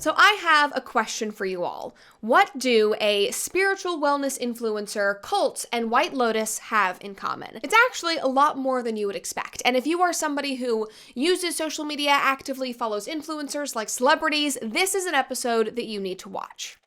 So I have a question for you all. What do a spiritual wellness influencer, cults, and White Lotus have in common? It's actually a lot more than you would expect. And if you are somebody who uses social media, actively follows influencers like celebrities, this is an episode that you need to watch.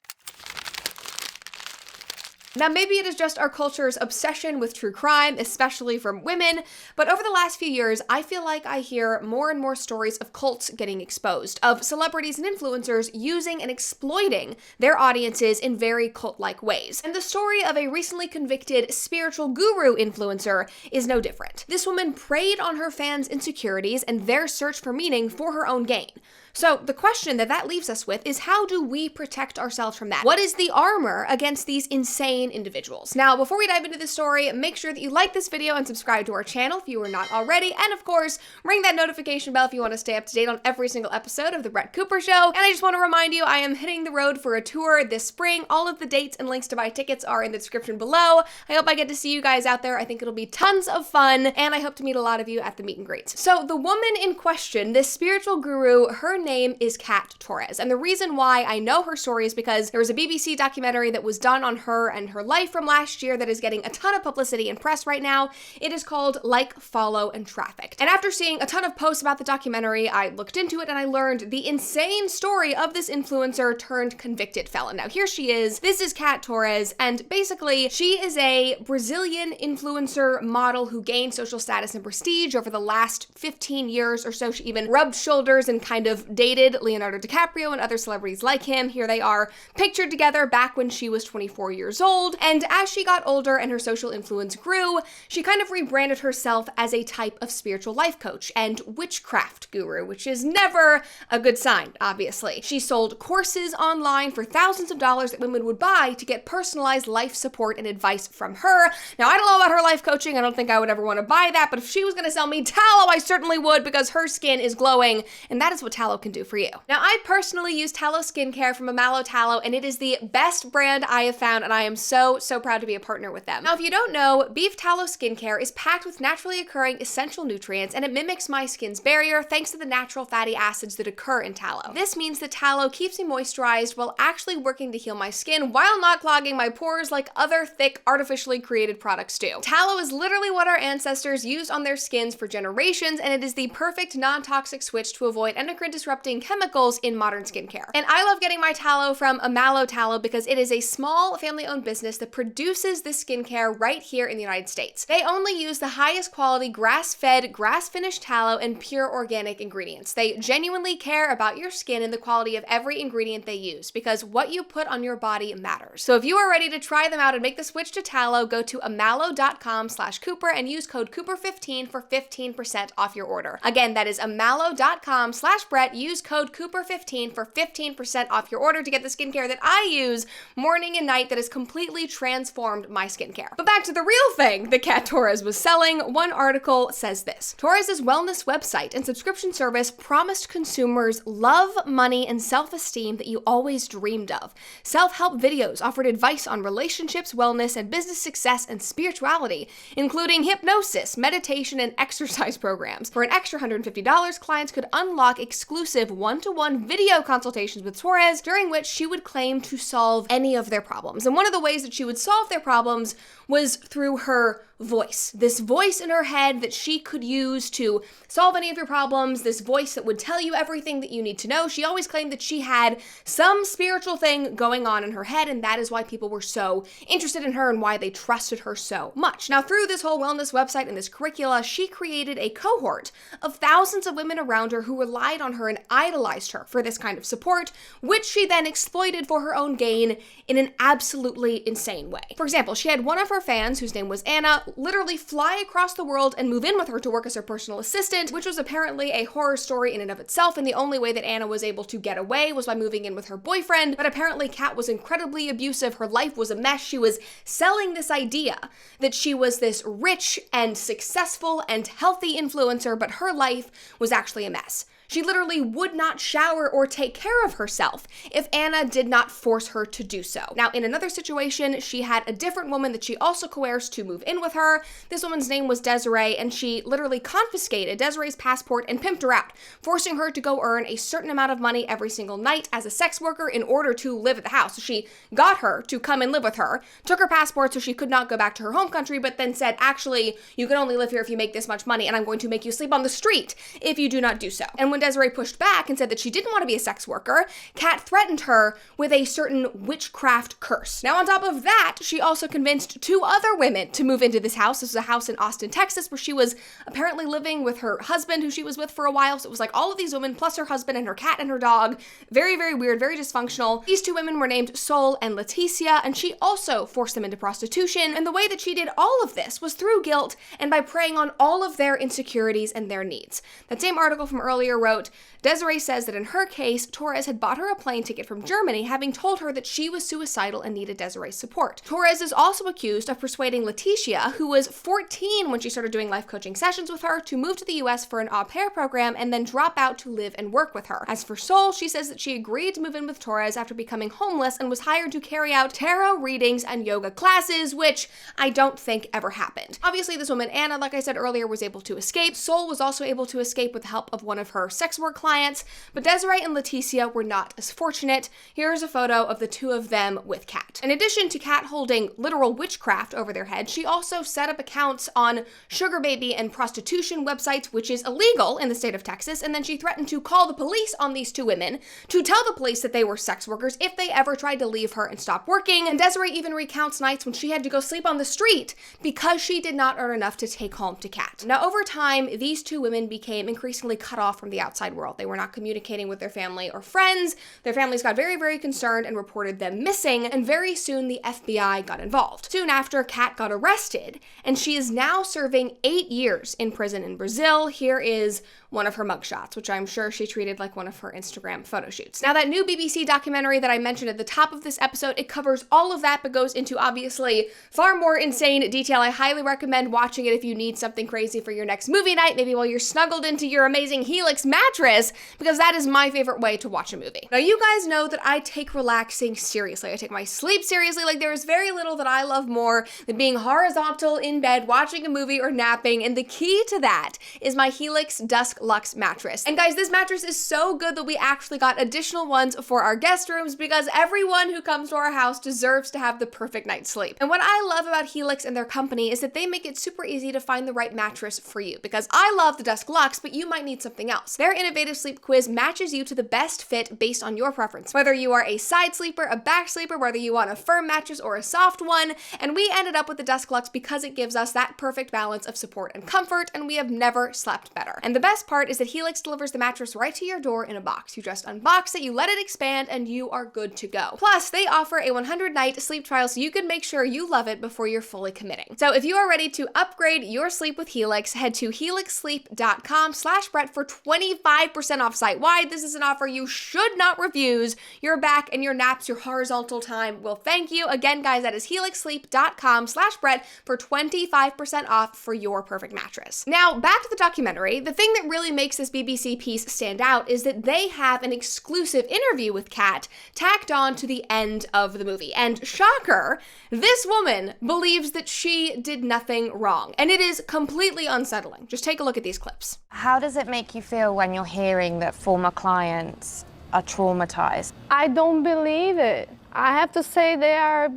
Now, maybe it is just our culture's obsession with true crime, especially from women, but over the last few years, I feel like I hear more and more stories of cults getting exposed, of celebrities and influencers using and exploiting their audiences in very cult-like ways. And the story of a recently convicted spiritual guru influencer is no different. This woman preyed on her fans' insecurities and their search for meaning for her own gain. So the question that leaves us with is, how do we protect ourselves from that? What is the armor against these insane individuals? Now, before we dive into this story, make sure that you like this video and subscribe to our channel if you are not already. And of course, ring that notification bell if you want to stay up to date on every single episode of The Brett Cooper Show. And I just want to remind you, I am hitting the road for a tour this spring. All of the dates and links to buy tickets are in the description below. I hope I get to see you guys out there. I think it'll be tons of fun. And I hope to meet a lot of you at the meet and greets. So the woman in question, this spiritual guru, her name is Cat Torres. And the reason why I know her story is because there was a BBC documentary that was done on her and her life from last year that is getting a ton of publicity and press right now. It is called Like, Follow, and Trafficked. And after seeing a ton of posts about the documentary, I looked into it and I learned the insane story of this influencer turned convicted felon. Now here she is. This is Cat Torres, and basically she is a Brazilian influencer model who gained social status and prestige over the last 15 years or so. She even rubbed shoulders and kind of dated Leonardo DiCaprio and other celebrities like him. Here they are pictured together back when she was 24 years old. And as she got older and her social influence grew, she kind of rebranded herself as a type of spiritual life coach and witchcraft guru, which is never a good sign, obviously. She sold courses online for thousands of dollars that women would buy to get personalized life support and advice from her. Now, I don't know about her life coaching. I don't think I would ever want to buy that, but if she was going to sell me tallow, I certainly would, because her skin is glowing, and that is what tallow can do for you. Now, I personally use tallow skincare from Amalo Tallow, and it is the best brand I have found, and I am so proud to be a partner with them. Now, if you don't know, beef tallow skincare is packed with naturally occurring essential nutrients, and it mimics my skin's barrier thanks to the natural fatty acids that occur in tallow. This means that tallow keeps me moisturized while actually working to heal my skin while not clogging my pores like other thick, artificially created products do. Tallow is literally what our ancestors used on their skins for generations, and it is the perfect non-toxic switch to avoid endocrine disrupting chemicals in modern skincare. And I love getting my tallow from Amalo Tallow because it is a small family-owned business that produces this skincare right here in the United States. They only use the highest quality grass-fed, grass-finished tallow and pure organic ingredients. They genuinely care about your skin and the quality of every ingredient they use, because what you put on your body matters. So if you are ready to try them out and make the switch to tallow, go to amalo.com/Cooper and use code Cooper15 for 15% off your order. Again, that is amalo.com/Brett. Use code Cooper15 for 15% off your order to get the skincare that I use morning and night that has completely transformed my skincare. But back to the real thing that Cat Torres was selling. One article says this: Torres' wellness website and subscription service promised consumers love, money, and self-esteem that you always dreamed of. Self-help videos offered advice on relationships, wellness, and business success and spirituality, including hypnosis, meditation, and exercise programs. For an extra $150, clients could unlock exclusive one-to-one video consultations with Torres, during which she would claim to solve any of their problems. And one of the ways that she would solve their problems was through her voice. This voice in her head that she could use to solve any of your problems, this voice that would tell you everything that you need to know. She always claimed that she had some spiritual thing going on in her head, and that is why people were so interested in her and why they trusted her so much. Now, through this whole wellness website and this curricula, she created a cohort of thousands of women around her who relied on her and idolized her for this kind of support, which she then exploited for her own gain in an absolutely insane way. For example, she had one of her fans, whose name was Anna, literally fly across the world and move in with her to work as her personal assistant, which was apparently a horror story in and of itself, and the only way that Anna was able to get away was by moving in with her boyfriend. But apparently Kat was incredibly abusive. Her life was a mess. She was selling this idea that she was this rich and successful and healthy influencer, but her life was actually a mess. She literally would not shower or take care of herself if Anna did not force her to do so. Now, in another situation, she had a different woman that she also coerced to move in with her. This woman's name was Desiree, and she literally confiscated Desiree's passport and pimped her out, forcing her to go earn a certain amount of money every single night as a sex worker in order to live at the house. So she got her to come and live with her, took her passport so she could not go back to her home country, but then said, actually, you can only live here if you make this much money, and I'm going to make you sleep on the street if you do not do so. And when Desiree pushed back and said that she didn't want to be a sex worker, Cat threatened her with a certain witchcraft curse. Now, on top of that, she also convinced 2 other women to move into this house. This was a house in Austin, Texas, where she was apparently living with her husband, who she was with for a while. So it was like all of these women, plus her husband and her cat and her dog. Very, very weird, very dysfunctional. These 2 women were named Sol and Leticia, and she also forced them into prostitution. And the way that she did all of this was through guilt and by preying on all of their insecurities and their needs. That same article from earlier wrote, Desiree says that in her case, Torres had bought her a plane ticket from Germany, having told her that she was suicidal and needed Desiree's support. Torres is also accused of persuading Leticia, who was 14 when she started doing life coaching sessions with her, to move to the US for an au pair program and then drop out to live and work with her. As for Sol, she says that she agreed to move in with Torres after becoming homeless and was hired to carry out tarot readings and yoga classes, which I don't think ever happened. Obviously, this woman, Anna, like I said earlier, was able to escape. Sol was also able to escape with the help of one of her sex work clients, but Desiree and Leticia were not as fortunate. Here's a photo of the 2 of them with Cat. In addition to Cat holding literal witchcraft over their head, she also set up accounts on sugar baby and prostitution websites, which is illegal in the state of Texas, and then she threatened to call the police on these 2 women to tell the police that they were sex workers if they ever tried to leave her and stop working. And Desiree even recounts nights when she had to go sleep on the street because she did not earn enough to take home to Cat. Now, over time, these 2 women became increasingly cut off from the outside world. They were not communicating with their family or friends. Their families got very, very concerned and reported them missing, and very soon the FBI got involved. Soon after, Cat got arrested, and she is now serving 8 years in prison in Brazil. Here is one of her mugshots, which I'm sure she treated like one of her Instagram photo shoots. Now, that new BBC documentary that I mentioned at the top of this episode, it covers all of that, but goes into obviously far more insane detail. I highly recommend watching it if you need something crazy for your next movie night, maybe while you're snuggled into your amazing Helix mattress, because that is my favorite way to watch a movie. Now, you guys know that I take relaxing seriously. I take my sleep seriously. Like, there is very little that I love more than being horizontal in bed, watching a movie or napping, and the key to that is my Helix Dusk Luxe mattress. And guys, this mattress is so good that we actually got additional ones for our guest rooms because everyone who comes to our house deserves to have the perfect night's sleep. And what I love about Helix and their company is that they make it super easy to find the right mattress for you, because I love the Dusk Luxe, but you might need something else. Their innovative sleep quiz matches you to the best fit based on your preference, whether you are a side sleeper, a back sleeper, whether you want a firm mattress or a soft one. And we ended up with the Dusk Luxe because it gives us that perfect balance of support and comfort, and we have never slept better. And the best part is that Helix delivers the mattress right to your door in a box. You just unbox it, you let it expand, and you are good to go. Plus, they offer a 100-night sleep trial so you can make sure you love it before you're fully committing. So if you are ready to upgrade your sleep with Helix, head to helixsleep.com/Brett for 25% off site-wide. This is an offer you should not refuse. Your back and your naps, your horizontal time will thank you. Again, guys, that is helixsleep.com/Brett for 25% off for your perfect mattress. Now, back to the documentary. The thing that really makes this BBC piece stand out is that they have an exclusive interview with Cat tacked on to the end of the movie. And shocker, this woman believes that she did nothing wrong. And it is completely unsettling. Just take a look at these clips. How does it make you feel when you're hearing that former clients are traumatized? I don't believe it. I have to say they are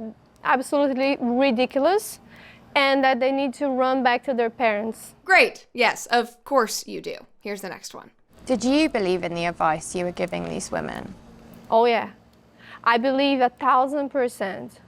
absolutely ridiculous and that they need to run back to their parents. Great. Yes, of course you do. Here's the next one. Did you believe in the advice you were giving these women? Oh yeah, I believe 1,000%.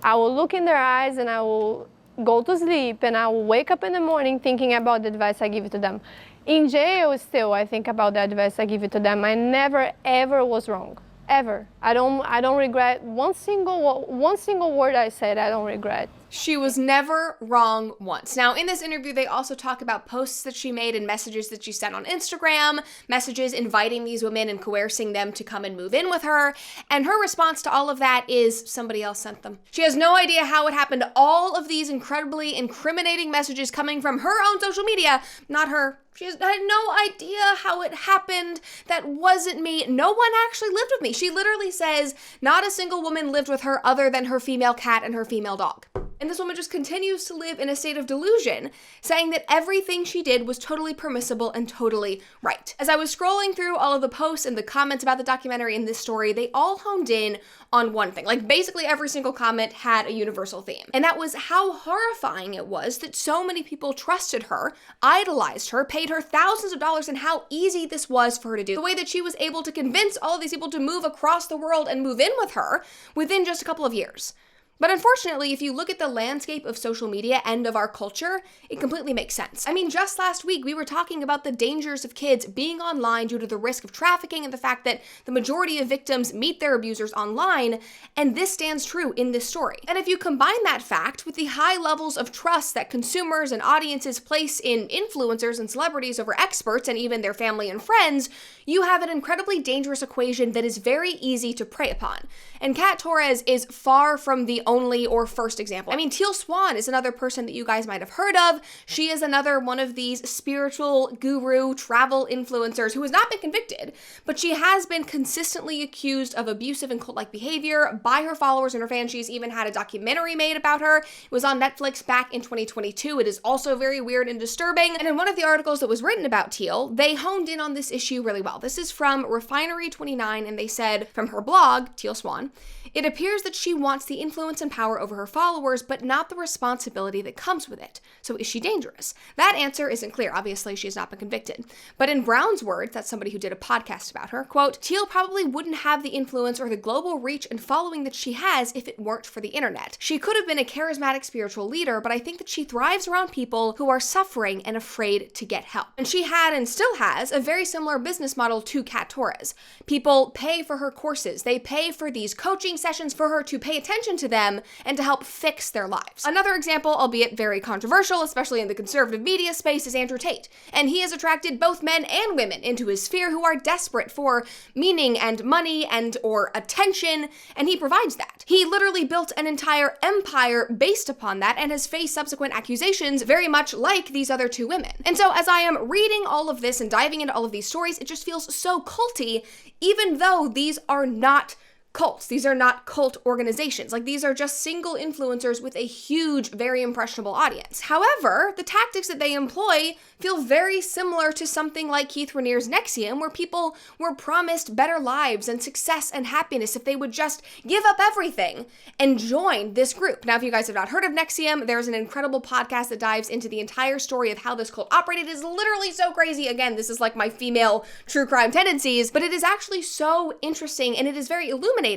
I will look in their eyes and I will go to sleep and I will wake up in the morning thinking about the advice I give it to them. In jail still, I think about the advice I give it to them. I never ever was wrong, ever. I don't regret one single word I said. I don't regret. She was never wrong once. Now, in this interview, they also talk about posts that she made and messages that she sent on Instagram, messages inviting these women and coercing them to come and move in with her. And her response to all of that is somebody else sent them. She has no idea how it happened. All of these incredibly incriminating messages coming from her own social media, not her. She had no idea how it happened. That wasn't me. No one actually lived with me. She literally says not a single woman lived with her other than her female cat and her female dog. And this woman just continues to live in a state of delusion, saying that everything she did was totally permissible and totally right. As I was scrolling through all of the posts and the comments about the documentary in this story, they all honed in on one thing. Like, basically every single comment had a universal theme. And that was how horrifying it was that so many people trusted her, idolized her, paid her thousands of dollars, and how easy this was for her to do. The way that she was able to convince all of these people to move across the world and move in with her within just a couple of years. But unfortunately, if you look at the landscape of social media and of our culture, it completely makes sense. I mean, just last week, we were talking about the dangers of kids being online due to the risk of trafficking and the fact that the majority of victims meet their abusers online, and this stands true in this story. And if you combine that fact with the high levels of trust that consumers and audiences place in influencers and celebrities over experts and even their family and friends, you have an incredibly dangerous equation that is very easy to prey upon. And Cat Torres is far from the only or first example. I mean, Teal Swan is another person that you guys might have heard of. She is another one of these spiritual guru travel influencers who has not been convicted, but she has been consistently accused of abusive and cult-like behavior by her followers and her fans. She's even had a documentary made about her. It was on Netflix back in 2022. It is also very weird and disturbing. And in one of the articles that was written about Teal, they honed in on this issue really well. This is from Refinery29, and they said, from her blog, Teal Swan, it appears that she wants the influence and power over her followers, but not the responsibility that comes with it. So is she dangerous? That answer isn't clear. Obviously, she has not been convicted. But in Brown's words, that's somebody who did a podcast about her, quote, Teal probably wouldn't have the influence or the global reach and following that she has if it weren't for the internet. She could have been a charismatic spiritual leader, but I think that she thrives around people who are suffering and afraid to get help. And she had and still has a very similar business model to Cat Torres. People pay for her courses. They pay for these coaching sessions for her to pay attention to them and to help fix their lives. Another example, albeit very controversial, especially in the conservative media space, is Andrew Tate. And he has attracted both men and women into his sphere who are desperate for meaning and money and or attention, and he provides that. He literally built an entire empire based upon that and has faced subsequent accusations very much like these other two women. And so as I am reading all of this and diving into all of these stories, it just feels so culty, even though these are not cults. These are not cult organizations. Like, these are just single influencers with a huge, very impressionable audience. However, the tactics that they employ feel very similar to something like Keith Raniere's NXIVM, where people were promised better lives and success and happiness if they would just give up everything and join this group. Now, if you guys have not heard of NXIVM, there's an incredible podcast that dives into the entire story of how this cult operated. It is literally so crazy. Again, this is like my female true crime tendencies, but it is actually so interesting, and it is very illuminating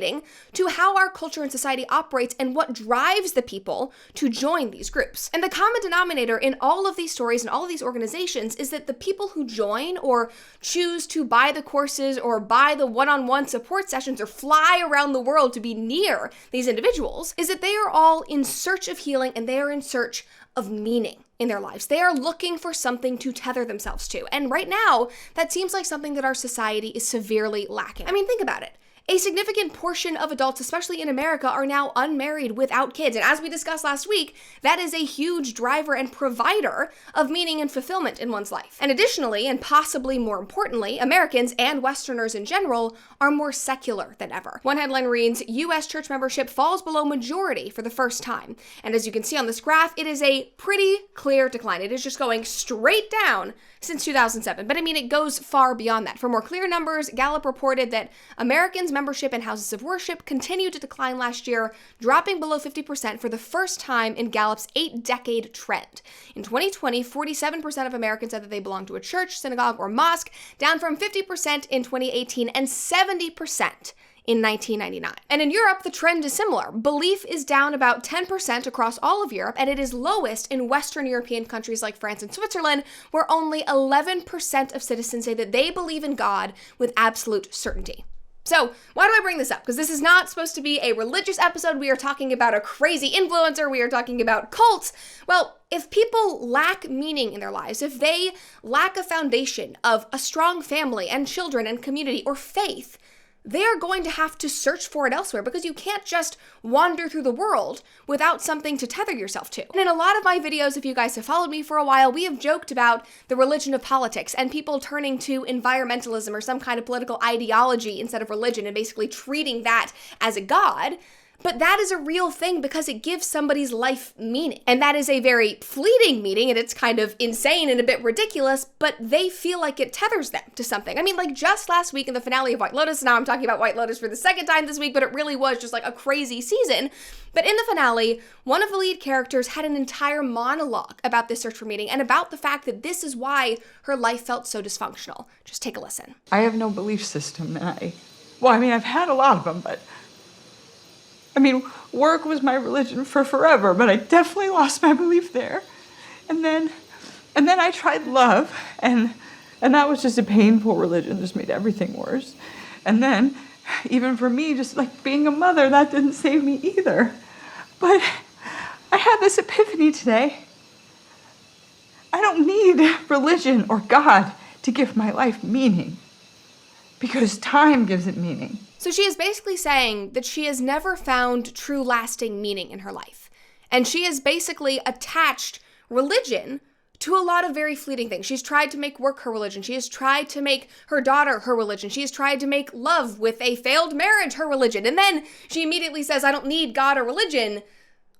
to how our culture and society operates and what drives the people to join these groups. And the common denominator in all of these stories and all of these organizations is that the people who join or choose to buy the courses or buy the one-on-one support sessions or fly around the world to be near these individuals is that they are all in search of healing, and they are in search of meaning in their lives. They are looking for something to tether themselves to. And right now, that seems like something that our society is severely lacking. I mean, think about it. A significant portion of adults, especially in America, are now unmarried without kids. And as we discussed last week, that is a huge driver and provider of meaning and fulfillment in one's life. And additionally, and possibly more importantly, Americans and Westerners in general are more secular than ever. One headline reads, U.S. church membership falls below majority for the first time. And as you can see on this graph, it is a pretty clear decline. It is just going straight down since 2007. But I mean, it goes far beyond that. For more clear numbers, Gallup reported that Americans' membership in houses of worship continued to decline last year, dropping below 50% for the first time in Gallup's 8-decade trend. In 2020, 47% of Americans said that they belonged to a church, synagogue, or mosque, down from 50% in 2018 and 70% in 1999. And in Europe, the trend is similar. Belief is down about 10% across all of Europe, and it is lowest in Western European countries like France and Switzerland, where only 11% of citizens say that they believe in God with absolute certainty. So why do I bring this up? Because this is not supposed to be a religious episode. We are talking about a crazy influencer. We are talking about cults. Well, if people lack meaning in their lives, if they lack a foundation of a strong family and children and community or faith, they are going to have to search for it elsewhere, because you can't just wander through the world without something to tether yourself to. And in a lot of my videos, if you guys have followed me for a while, we have joked about the religion of politics and people turning to environmentalism or some kind of political ideology instead of religion and basically treating that as a god. But that is a real thing because it gives somebody's life meaning. And that is a very fleeting meaning, and it's kind of insane and a bit ridiculous, but they feel like it tethers them to something. I mean, like just last week in the finale of White Lotus, now I'm talking about White Lotus for the second time this week, but it really was just like a crazy season. But in the finale, one of the lead characters had an entire monologue about this search for meaning and about the fact that this is why her life felt so dysfunctional. Just take a listen. I have no belief system, and I've had a lot of them, but work was my religion for forever, but I definitely lost my belief there. And then I tried love, and that was just a painful religion, just made everything worse. And then, even for me, just like being a mother, that didn't save me either. But I had this epiphany today. I don't need religion or God to give my life meaning, because time gives it meaning. So she is basically saying that she has never found true lasting meaning in her life. And she has basically attached religion to a lot of very fleeting things. She's tried to make work her religion. She has tried to make her daughter her religion. She has tried to make love with a failed marriage her religion. And then she immediately says, I don't need God or religion,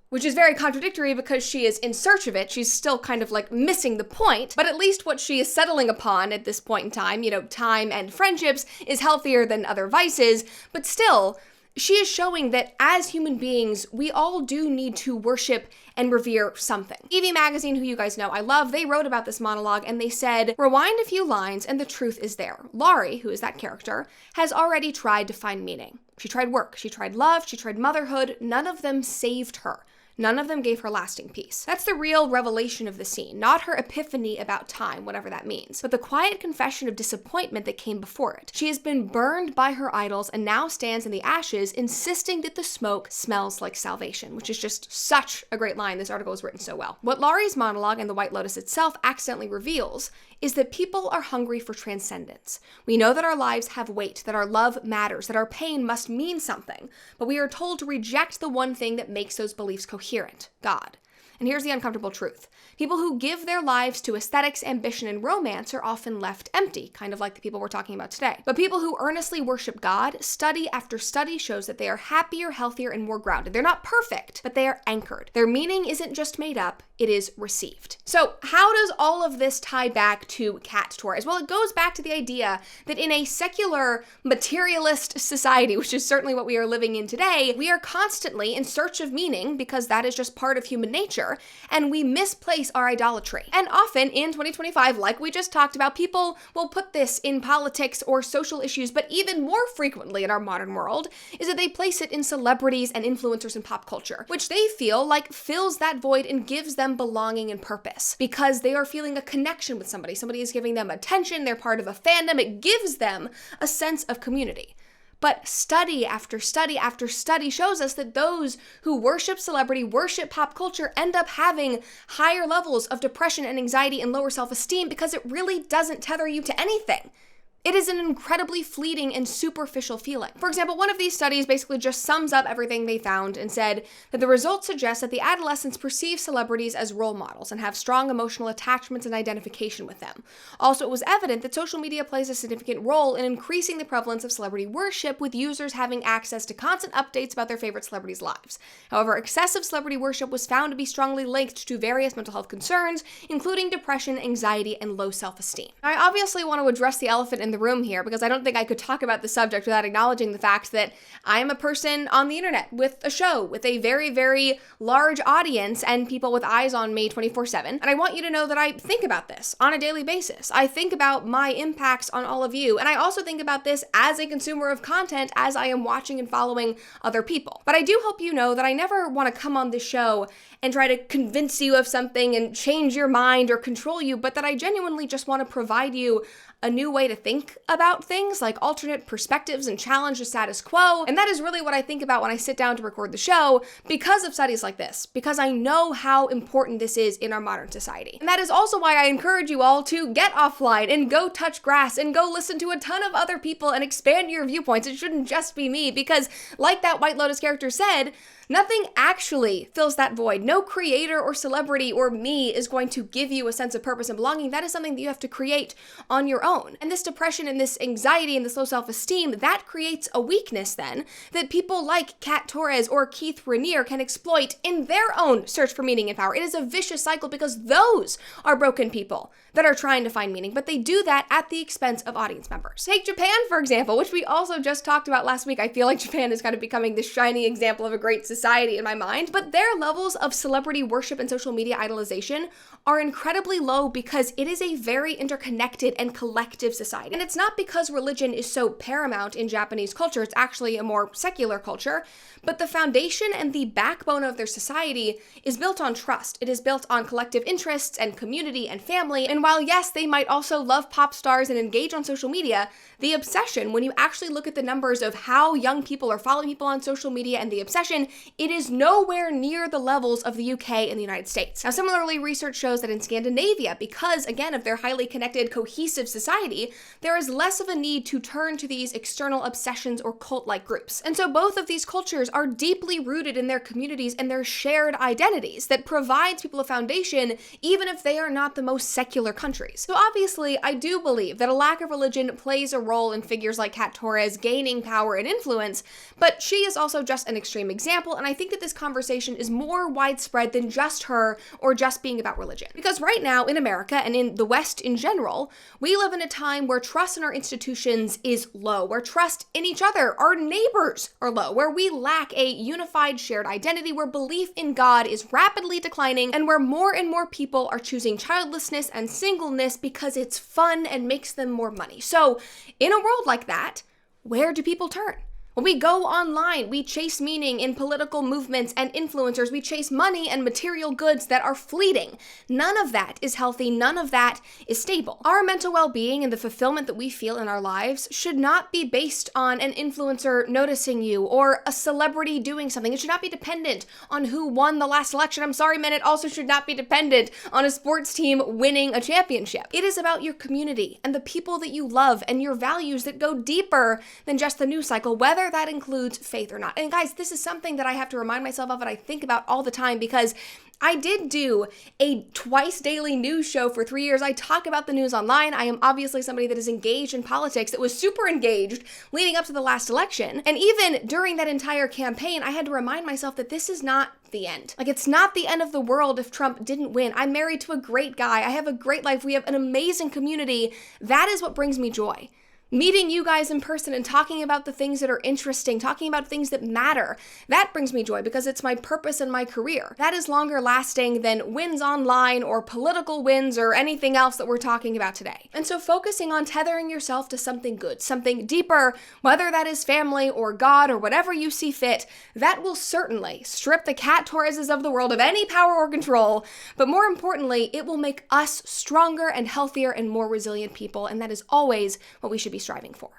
which is very contradictory because she is in search of it. She's still kind of like missing the point, but at least what she is settling upon at this point in time, time and friendships, is healthier than other vices, but still, she is showing that as human beings, we all do need to worship and revere something. Evie Magazine, who you guys know I love, they wrote about this monologue and they said, rewind a few lines and the truth is there. Laurie, who is that character, has already tried to find meaning. She tried work, she tried love, she tried motherhood. None of them saved her. None of them gave her lasting peace. That's the real revelation of the scene, not her epiphany about time, whatever that means, but the quiet confession of disappointment that came before it. She has been burned by her idols and now stands in the ashes, insisting that the smoke smells like salvation, which is just such a great line. This article is written so well. What Laurie's monologue and the White Lotus itself accidentally reveals is that people are hungry for transcendence. We know that our lives have weight, that our love matters, that our pain must mean something, but we are told to reject the one thing that makes those beliefs coherent, God. And here's the uncomfortable truth. People who give their lives to aesthetics, ambition, and romance are often left empty, kind of like the people we're talking about today. But people who earnestly worship God, study after study shows that they are happier, healthier, and more grounded. They're not perfect, but they are anchored. Their meaning isn't just made up, it is received. So how does all of this tie back to Cat Torres? Well, it goes back to the idea that in a secular, materialist society, which is certainly what we are living in today, we are constantly in search of meaning because that is just part of human nature, and we misplace our idolatry. And often in 2025, like we just talked about, people will put this in politics or social issues, but even more frequently in our modern world is that they place it in celebrities and influencers in pop culture, which they feel like fills that void and gives them belonging and purpose because they are feeling a connection with somebody. Somebody is giving them attention, they're part of a fandom, it gives them a sense of community. But study after study after study shows us that those who worship celebrity, worship pop culture, end up having higher levels of depression and anxiety and lower self-esteem because it really doesn't tether you to anything. It is an incredibly fleeting and superficial feeling. For example, one of these studies basically just sums up everything they found and said that the results suggest that the adolescents perceive celebrities as role models and have strong emotional attachments and identification with them. Also, it was evident that social media plays a significant role in increasing the prevalence of celebrity worship, with users having access to constant updates about their favorite celebrities' lives. However, excessive celebrity worship was found to be strongly linked to various mental health concerns, including depression, anxiety, and low self-esteem. I obviously want to address the elephant in the room here because I don't think I could talk about the subject without acknowledging the fact that I am a person on the internet with a show with a very, very large audience and people with eyes on me 24/7. And I want you to know that I think about this on a daily basis. I think about my impacts on all of you. And I also think about this as a consumer of content as I am watching and following other people. But I do hope you know that I never want to come on this show and try to convince you of something and change your mind or control you, but that I genuinely just want to provide you a new way to think about things, like alternate perspectives and challenge the status quo. And that is really what I think about when I sit down to record the show because of studies like this, because I know how important this is in our modern society. And that is also why I encourage you all to get offline and go touch grass and go listen to a ton of other people and expand your viewpoints. It shouldn't just be me, because like that White Lotus character said, nothing actually fills that void. No creator or celebrity or me is going to give you a sense of purpose and belonging. That is something that you have to create on your own. And this depression and this anxiety and this low self-esteem, that creates a weakness then that people like Cat Torres or Keith Raniere can exploit in their own search for meaning and power. It is a vicious cycle because those are broken people that are trying to find meaning, but they do that at the expense of audience members. Take Japan, for example, which we also just talked about last week. I feel like Japan is kind of becoming this shining example of a great society in my mind, but their levels of celebrity worship and social media idolization are incredibly low because it is a very interconnected and collective society. And it's not because religion is so paramount in Japanese culture, it's actually a more secular culture, but the foundation and the backbone of their society is built on trust. It is built on collective interests and community and family. And while yes, they might also love pop stars and engage on social media, the obsession, when you actually look at the numbers of how young people are following people on social media and the obsession, it is nowhere near the levels of the UK and the United States. Now, similarly, research shows that in Scandinavia, because again of their highly connected, cohesive society, there is less of a need to turn to these external obsessions or cult-like groups. And so both of these cultures are deeply rooted in their communities and their shared identities that provides people a foundation, even if they are not the most secular countries. So obviously, I do believe that a lack of religion plays a role in figures like Cat Torres gaining power and influence, but she is also just an extreme example, and I think that this conversation is more widespread than just her or just being about religion. Because right now in America and in the West in general, we live in a time where trust in our institutions is low, where trust in each other, our neighbors, are low, where we lack a unified shared identity, where belief in God is rapidly declining, and where more and more people are choosing childlessness and singleness because it's fun and makes them more money. So in a world like that, where do people turn? When we go online, we chase meaning in political movements and influencers. We chase money and material goods that are fleeting. None of that is healthy. None of that is stable. Our mental well-being and the fulfillment that we feel in our lives should not be based on an influencer noticing you or a celebrity doing something. It should not be dependent on who won the last election. I'm sorry, man, it also should not be dependent on a sports team winning a championship. It is about your community and the people that you love and your values that go deeper than just the news cycle, whether that includes faith or not. And guys, this is something that I have to remind myself of and I think about all the time because I did do a twice daily news show for 3 years. I talk about the news online. I am obviously somebody that is engaged in politics, that was super engaged leading up to the last election. And even during that entire campaign, I had to remind myself that this is not the end. Like, it's not the end of the world if Trump didn't win. I'm married to a great guy. I have a great life. We have an amazing community. That is what brings me joy. Meeting you guys in person and talking about the things that are interesting, talking about things that matter, that brings me joy because it's my purpose and my career. That is longer lasting than wins online or political wins or anything else that we're talking about today. And so focusing on tethering yourself to something good, something deeper, whether that is family or God or whatever you see fit, that will certainly strip the Cat Torreses of the world of any power or control, but more importantly, it will make us stronger and healthier and more resilient people, and that is always what we should be striving for.